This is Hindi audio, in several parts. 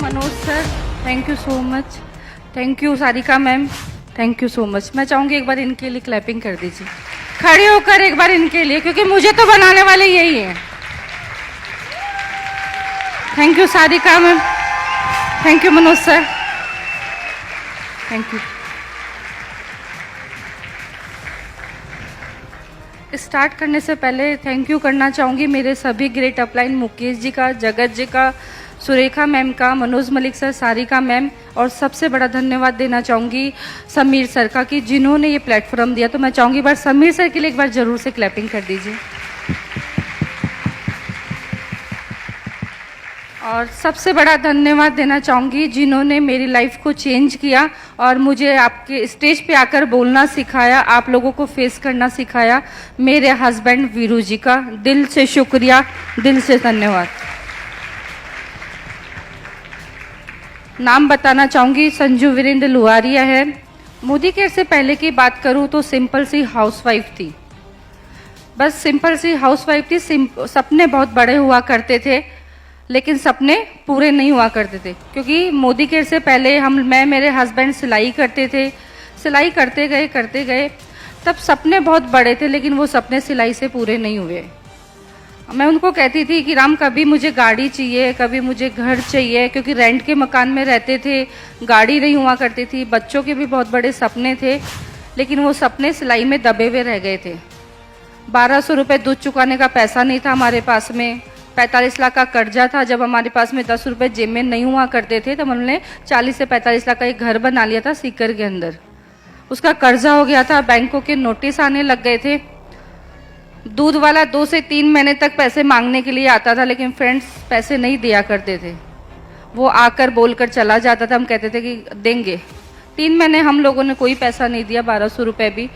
Manoj sir, thank you so much. Thank you Sarika ma'am, thank you so much. मैं चाहूँगी एक बार इनके लिए क्लैपिंग कर दीजिए, खड़े होकर एक बार इनके लिए, क्योंकि मुझे तो बनाने वाले यही हैं। Thank you Sarika ma'am, thank you Manoj sir, thank you. Start करने से पहले थैंक यू करना चाहूँगी मेरे सभी ग्रेट अपलाइन, मुकेश जी का, जगत जी का, सुरेखा मैम का, मनोज मलिक सर, सारिका मैम, और सबसे बड़ा धन्यवाद देना चाहूँगी समीर सर का कि जिन्होंने ये प्लेटफॉर्म दिया। तो मैं चाहूँगी बार समीर सर के लिए एक बार ज़रूर से क्लैपिंग कर दीजिए। और सबसे बड़ा धन्यवाद देना चाहूँगी जिन्होंने मेरी लाइफ को चेंज किया और मुझे आपके स्टेज पे आकर बोलना सिखाया, आप लोगों को फेस करना सिखाया, मेरे हस्बैंड वीरू जी का दिल से शुक्रिया, दिल से धन्यवाद। नाम बताना चाहूँगी, संजू वीरेंद्र लुहारिया है। मोदी केयर से पहले की बात करूँ तो सिंपल सी हाउसवाइफ थी, बस सिंपल सी हाउसवाइफ थी। सपने बहुत बड़े हुआ करते थे, लेकिन सपने पूरे नहीं हुआ करते थे, क्योंकि मोदी केयर से पहले मैं मेरे हस्बैंड सिलाई करते थे। सिलाई करते गए तब सपने बहुत बड़े थे, लेकिन वो सपने सिलाई से पूरे नहीं हुए। मैं उनको कहती थी कि राम कभी मुझे गाड़ी चाहिए, कभी मुझे घर चाहिए, क्योंकि रेंट के मकान में रहते थे, गाड़ी नहीं हुआ करती थी, बच्चों के भी बहुत बड़े सपने थे, लेकिन वो सपने सिलाई में दबे हुए रह गए थे। 1200 रुपये दूध चुकाने का पैसा नहीं था हमारे पास में, 45 लाख का कर्जा था। जब हमारे पास में 10 रुपये जेब में नहीं हुआ करते थे, तब हमने 40 से 45 लाख का एक घर बना लिया था सीकर के अंदर। उसका कर्जा हो गया था, बैंकों के नोटिस आने लग गए थे। दूध वाला 2 से 3 महीने तक पैसे मांगने के लिए आता था, लेकिन फ्रेंड्स पैसे नहीं दिया करते थे। वो आकर बोलकर चला जाता था, हम कहते थे कि देंगे। 3 महीने हम लोगों ने कोई पैसा नहीं दिया, 1200 रुपये भी।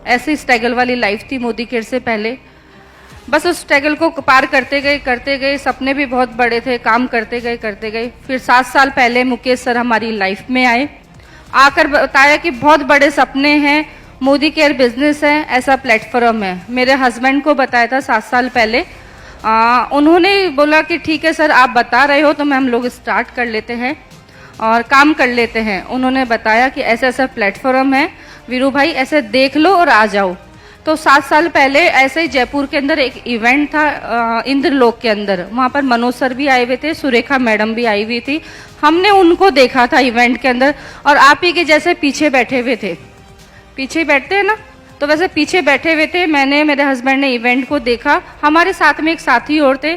ऐसी स्ट्रगल वाली लाइफ थी मोदी केयर से पहले। बस उस स्ट्रगल को पार करते गए, सपने भी बहुत बड़े थे, काम करते गए। फिर 7 साल पहले मुकेश सर हमारी लाइफ में आए, आकर बताया कि बहुत बड़े सपने हैं, मोदी केयर बिजनेस है, ऐसा प्लेटफॉर्म है। मेरे हस्बैंड को बताया था 7 साल पहले। उन्होंने बोला कि ठीक है सर, आप बता रहे हो तो हम लोग स्टार्ट कर लेते हैं और काम कर लेते हैं। उन्होंने बताया कि ऐसा ऐसा प्लेटफॉर्म है वीरू भाई, ऐसे देख लो और आ जाओ। तो 7 साल पहले ऐसे ही जयपुर के अंदर एक इवेंट था इंद्रलोक के अंदर, वहाँ पर मनोज सर भी आए हुए थे, सुरेखा मैडम भी आई हुई थी। हमने उनको देखा था इवेंट के अंदर, और आप ही के जैसे पीछे बैठे हुए थे, पीछे बैठते हैं ना, तो वैसे पीछे बैठे हुए थे। मैंने, मेरे हस्बैंड ने इवेंट को देखा, हमारे साथ में एक साथी और थे,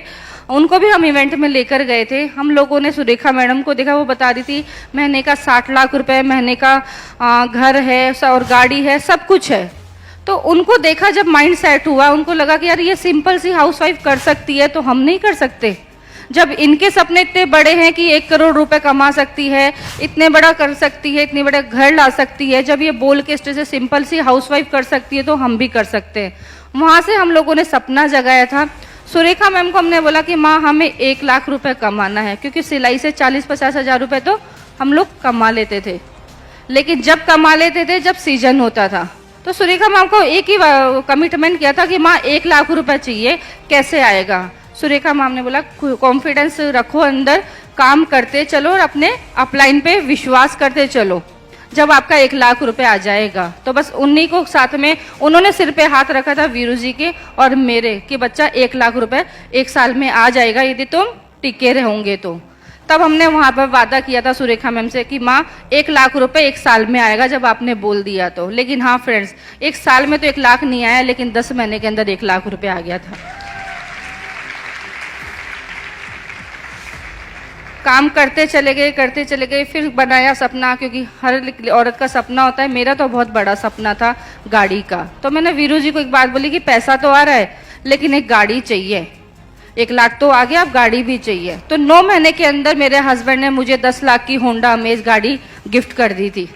उनको भी हम इवेंट में लेकर गए थे। हम लोगों ने सुरेखा मैडम को देखा, वो बता रही थी महीने का 60 लाख रुपए महीने का घर है और गाड़ी है, सब कुछ है। तो उनको देखा, जब माइंड सेट हुआ, उनको लगा कि यार ये सिंपल सी हाउसवाइफ कर सकती है, तो हम नहीं कर सकते। जब इनके सपने इतने बड़े हैं कि 1 करोड़ रुपए कमा सकती है, इतने बड़ा कर सकती है, इतने बड़ा घर ला सकती है, जब ये बोल के स्टेज से सिंपल सी हाउसवाइफ कर सकती है, तो हम भी कर सकते हैं। वहाँ से हम लोगों ने सपना जगाया था। सुरेखा मैम को हमने बोला कि माँ हमें 1 लाख रुपए कमाना है, क्योंकि सिलाई से 40-50 हज़ार रुपये तो हम लोग कमा लेते थे, लेकिन जब कमा लेते थे जब सीजन होता था। तो सुरेखा मैम को एक ही कमिटमेंट किया था कि माँ 1 लाख रुपए चाहिए, कैसे आएगा। सुरेखा मैम ने बोला कॉन्फिडेंस रखो अंदर, काम करते चलो और अपने अपलाइन पे विश्वास करते चलो, जब आपका 1 लाख रुपए आ जाएगा। तो बस उन्हीं को साथ में उन्होंने सिर पे हाथ रखा था वीरू जी के और मेरे, कि बच्चा 1 लाख रुपए 1 साल में आ जाएगा यदि तुम टिके रहोगे तो। तब हमने वहाँ पर वादा किया था सुरेखा मैम से कि माँ 1 लाख रुपए 1 साल में आएगा, जब आपने बोल दिया तो। लेकिन हाँ फ्रेंड्स, 1 साल में तो 1 लाख नहीं आया, लेकिन 10 महीने के अंदर 1 लाख रुपए आ गया था। काम करते चले गए, फिर बनाया सपना, क्योंकि हर औरत का सपना होता है। मेरा तो बहुत बड़ा सपना था गाड़ी का। तो मैंने वीरू जी को एक बात बोली कि पैसा तो आ रहा है, लेकिन एक गाड़ी चाहिए। 1 लाख तो आ गया, अब गाड़ी भी चाहिए। तो 9 महीने के अंदर मेरे हस्बैंड ने मुझे 10 लाख की होंडा अमेज गाड़ी गिफ्ट कर दी थी।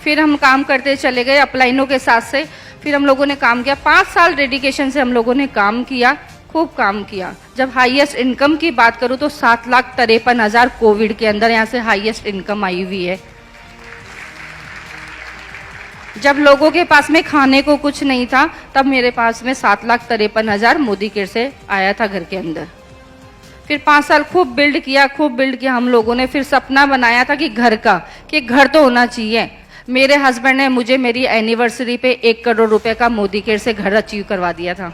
फिर हम काम करते चले गए अपलाइनों के साथ से। फिर हम लोगों ने काम किया, 5 साल डेडिकेशन से हम लोगों ने काम किया, खूब काम किया। जब हाईएस्ट इनकम की बात करूं तो 7,53,000 कोविड के अंदर यहाँ से हाईएस्ट इनकम आई हुई है। जब लोगों के पास में खाने को कुछ नहीं था, तब मेरे पास में 7,53,000 मोदी केयर से आया था घर के अंदर। फिर 5 साल खूब बिल्ड किया हम लोगों ने। फिर सपना बनाया था कि घर का, कि घर तो होना चाहिए। मेरे हस्बैंड ने मुझे मेरी एनिवर्सरी पे 1 करोड़ रुपए का मोदी केयर से घर अचीव करवा दिया था।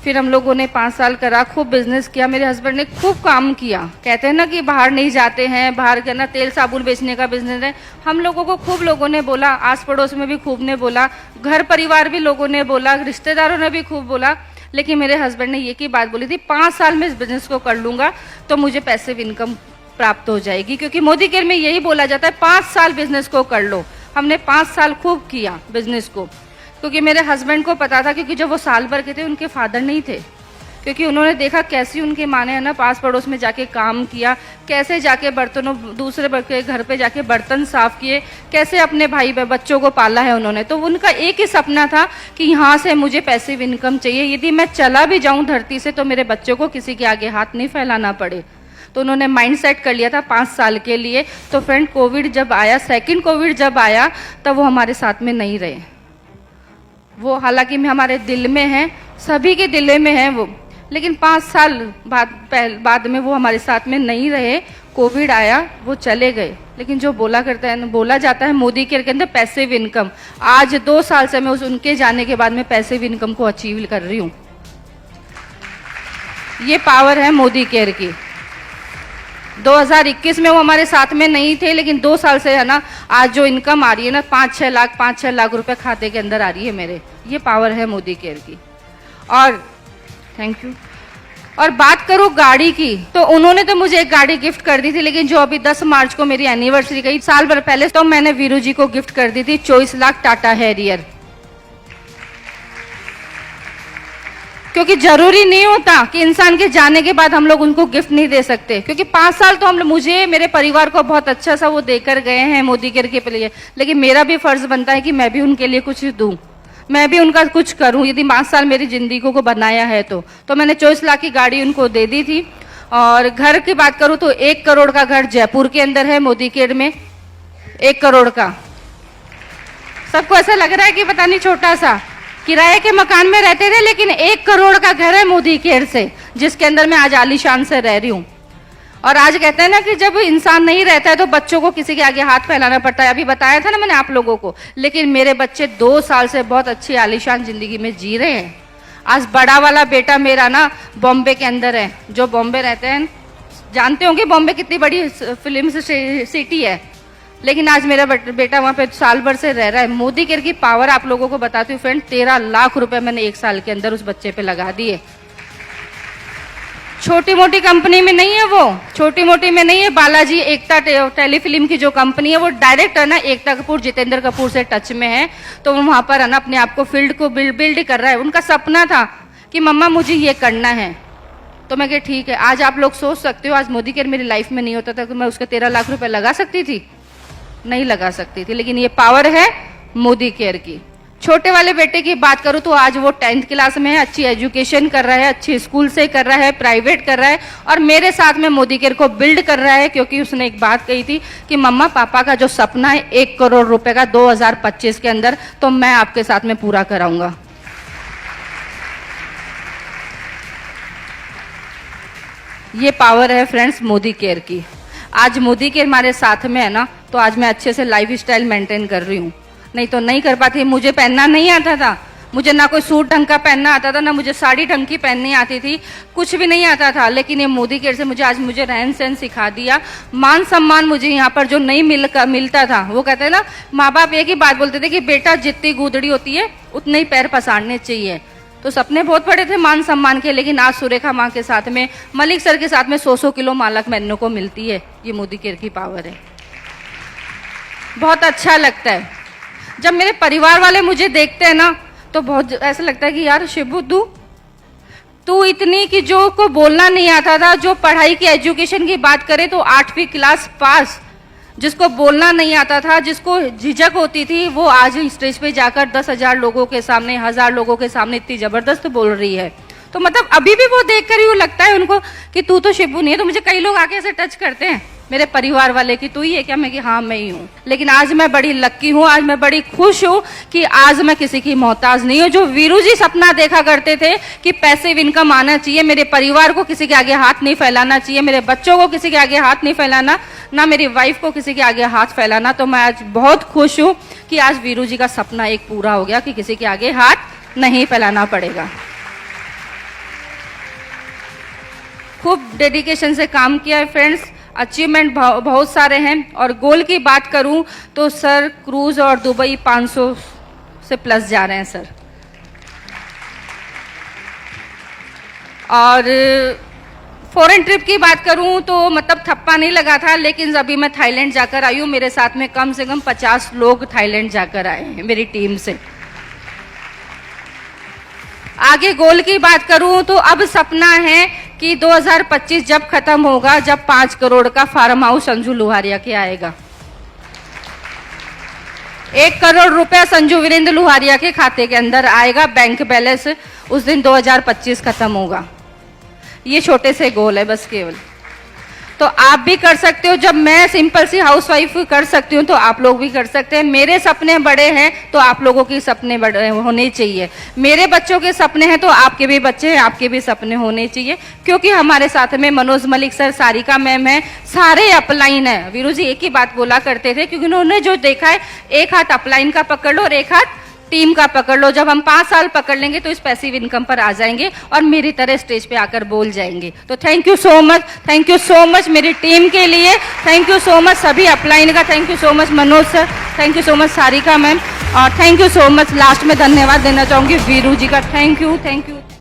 फिर हम लोगों ने 5 साल करा, खूब बिजनेस किया। मेरे हस्बैंड ने खूब काम किया। कहते हैं ना कि बाहर नहीं जाते हैं, बाहर के ना तेल साबुन बेचने का बिजनेस है। हम लोगों को खूब लोगों ने बोला, आस पड़ोस में भी खूब ने बोला, घर परिवार भी लोगों ने बोला, रिश्तेदारों ने भी खूब बोला। लेकिन मेरे हस्बैंड ने ये की बात बोली थी, 5 साल में इस बिजनेस को कर लूंगा तो मुझे पैसिव इनकम प्राप्त हो जाएगी। क्योंकि मोदी केयर में यही बोला जाता है 5 साल बिजनेस को कर लो। हमने 5 साल खूब किया बिजनेस को, क्योंकि मेरे हस्बैंड को पता था, क्योंकि जब वो साल भर के थे उनके फादर नहीं थे। क्योंकि उन्होंने देखा कैसी उनके माँ ने है ना पास पड़ोस में जाके काम किया, कैसे जाके बर्तनों दूसरे के घर पे जाके बर्तन साफ किए, कैसे अपने भाई बच्चों को पाला है उन्होंने। तो उनका एक ही सपना था कि यहाँ से मुझे पैसिव इनकम चाहिए, यदि मैं चला भी जाऊँ धरती से तो मेरे बच्चों को किसी के आगे हाथ नहीं फैलाना पड़े। तो उन्होंने माइंड सेट कर लिया था 5 साल के लिए। तो फ्रेंड कोविड जब आया, सेकेंड कोविड जब आया, तब वो हमारे साथ में नहीं रहे। वो हालांकि हमारे दिल में है, सभी के दिल में है वो, लेकिन 5 साल बाद में वो हमारे साथ में नहीं रहे। कोविड आया, वो चले गए। लेकिन जो बोला जाता है मोदी केयर के अंदर पैसिव इनकम, आज 2 साल से मैं उनके जाने के बाद में पैसिव इनकम को अचीव कर रही हूँ। ये पावर है मोदी केयर की। 2021 में वो हमारे साथ में नहीं थे, लेकिन 2 साल से है ना आज जो इनकम आ रही है ना 5-6 लाख रुपए खाते के अंदर आ रही है मेरे। ये पावर है मोदी केयर की। और थैंक यू। और बात करूं गाड़ी की, तो उन्होंने तो मुझे एक गाड़ी गिफ्ट कर दी थी, लेकिन जो अभी 10 मार्च को मेरी एनिवर्सरी गई, साल भर पहले, तो मैंने वीरू जी को गिफ्ट कर दी थी 24 लाख टाटा हैरियर। क्योंकि जरूरी नहीं होता कि इंसान के जाने के बाद हम लोग उनको गिफ्ट नहीं दे सकते। क्योंकि 5 साल तो मुझे मेरे परिवार को बहुत अच्छा सा वो देकर गए हैं मोदी केयर के लिए, लेकिन मेरा भी फर्ज बनता है कि मैं भी उनके लिए कुछ दूं, मैं भी उनका कुछ करूं। यदि 5 साल मेरी जिंदगी को बनाया है तो मैंने 24 लाख की गाड़ी उनको दे दी थी। और घर की बात करूं तो 1 करोड़ का घर जयपुर के अंदर है मोदी केयर में, 1 करोड़ का। सबको ऐसा लग रहा है कि पता नहीं छोटा सा, किराए के मकान में रहते थे, लेकिन 1 करोड़ का घर है मोदी केयर से, जिसके अंदर मैं आज आलीशान से रह रही हूँ। और आज कहते हैं ना कि जब इंसान नहीं रहता है तो बच्चों को किसी के आगे हाथ फैलाना पड़ता है। अभी बताया था ना मैंने आप लोगों को, लेकिन मेरे बच्चे 2 साल से बहुत अच्छी आलीशान जिंदगी में जी रहे हैं। आज बड़ा वाला बेटा मेरा ना बॉम्बे के अंदर है, जो बॉम्बे रहते हैं जानते होंगे बॉम्बे कितनी बड़ी फिल्म सिटी है, लेकिन आज मेरा बेटा वहाँ पे साल भर से रह रहा है। मोदी केयर की पावर आप लोगों को बताती हूँ फ्रेंड, 13 लाख रुपए मैंने 1 साल के अंदर उस बच्चे पे लगा दिए। छोटी मोटी कंपनी में नहीं है वो, छोटी मोटी में नहीं है। बालाजी एकता टेलीफिल्म की जो कंपनी है वो डायरेक्ट है ना एकता कपूर, जितेंद्र कपूर से टच में है। तो वो वहां पर है ना अपने आप को फील्ड को बिल्ड कर रहा है। उनका सपना था कि मम्मा मुझे ये करना है, तो मैं कहा ठीक है। आज आप लोग सोच सकते हो, आज मोदी केयर मेरी लाइफ में नहीं होता था तो मैं उसके 13 लाख रुपए लगा सकती थी? नहीं लगा सकती थी। लेकिन ये पावर है मोदी केयर की। छोटे वाले बेटे की बात करूं तो आज वो 10th क्लास में है, अच्छी एजुकेशन कर रहा है, अच्छी स्कूल से कर रहा है, प्राइवेट कर रहा है, और मेरे साथ में मोदी केयर को बिल्ड कर रहा है। क्योंकि उसने एक बात कही थी कि मम्मा पापा का जो सपना है 1 करोड़ रुपए का 2025 के अंदर, तो मैं आपके साथ में पूरा कराऊंगा। ये पावर है फ्रेंड्स मोदी केयर की। आज मोदी केयर हमारे साथ में है ना, तो आज मैं अच्छे से लाइफ स्टाइल मेंटेन कर रही हूँ, नहीं तो नहीं कर पाती। मुझे पहनना नहीं आता था, मुझे ना कोई सूट ढंग का पहनना आता था, ना मुझे साड़ी ढंग की पहननी आती थी, कुछ भी नहीं आता था। लेकिन ये मोदी केयर से मुझे रहन सहन सिखा दिया। मान सम्मान मुझे यहाँ पर जो नहीं मिलता था, वो कहते हैं ना माँ बाप एक ही बात बोलते थे कि बेटा जितनी गूदड़ी होती है उतने ही पैर पसारने चाहिए। तो सपने बहुत बड़े थे मान सम्मान के, लेकिन आज सुरेखा माँ के साथ में, मलिक सर के साथ में 100 किलो मालक मैनों को मिलती है। ये मोदी केयर की पावर है। बहुत अच्छा लगता है जब मेरे परिवार वाले मुझे देखते हैं ना, तो बहुत ऐसा लगता है कि यार शिबू तू इतनी कि जो को बोलना नहीं आता था, जो पढ़ाई की एजुकेशन की बात करें तो 8वीं क्लास पास, जिसको बोलना नहीं आता था, जिसको झिझक होती थी, वो आज स्टेज पे जाकर 10,000 लोगों के सामने, 1000 लोगों के सामने इतनी जबरदस्त बोल रही है। तो मतलब अभी भी वो देखकर ही वो लगता है उनको कि तू तो शिबू नहीं है। तो मुझे कई लोग आके ऐसे टच करते हैं मेरे परिवार वाले कि तू ही है क्या? मैं कि हाँ मैं ही हूँ। लेकिन आज मैं बड़ी लक्की हूँ, आज मैं बड़ी खुश हूँ कि आज मैं किसी की मोहताज नहीं हूँ। जो वीरू जी सपना देखा करते थे कि पैसिव इनकम आना चाहिए, मेरे परिवार को किसी के आगे हाथ नहीं फैलाना चाहिए, मेरे बच्चों को किसी के आगे हाथ नहीं फैलाना, ना मेरी वाइफ को किसी के आगे हाथ फैलाना, तो मैं आज बहुत खुश हूँ कि आज वीरू जी का सपना एक पूरा हो गया कि किसी के आगे हाथ नहीं फैलाना पड़ेगा। खूब डेडिकेशन से काम किया है फ्रेंड्स, अचीवमेंट बहुत सारे हैं। और गोल की बात करूं तो सर क्रूज और दुबई 500 से प्लस जा रहे हैं सर। और फॉरेन ट्रिप की बात करूं तो मतलब थप्पा नहीं लगा था, लेकिन अभी मैं थाईलैंड जाकर आई हूं, मेरे साथ में कम से कम 50 लोग थाईलैंड जाकर आए हैं मेरी टीम से। आगे गोल की बात करूं तो अब सपना है कि 2025 जब खत्म होगा, जब 5 करोड़ का फार्म हाउस संजू लुहारिया के आएगा, 1 करोड़ रुपया संजू वीरेंद्र लुहारिया के खाते के अंदर आएगा, बैंक बैलेंस उस दिन 2025 खत्म होगा। ये छोटे से गोल है बस केवल। तो आप भी कर सकते हो, जब मैं सिंपल सी हाउसवाइफ कर सकती हूँ तो आप लोग भी कर सकते हैं। मेरे सपने बड़े हैं तो आप लोगों के सपने बड़े होने चाहिए, मेरे बच्चों के सपने हैं तो आपके भी बच्चे हैं, आपके भी सपने होने चाहिए। क्योंकि हमारे साथ में मनोज मलिक सर, सारिका मैम है, सारे अपलाइन है। वीरू जी एक ही बात बोला करते थे क्योंकि उन्होंने जो देखा है, एक हाथ अपलाइन का पकड़ लो और एक हाथ टीम का पकड़ लो। जब हम 5 साल पकड़ लेंगे तो इस पैसिव इनकम पर आ जाएंगे और मेरी तरह स्टेज पे आकर बोल जाएंगे। तो thank you so much, thank you so much मेरी टीम के लिए, थैंक यू सो मच सभी अपलाइन का, thank you so much Manoj sir, thank you so much Sarika ma'am, और thank you so much. Last में धन्यवाद देना चाहूंगी वीरू जी का। Thank you, thank you.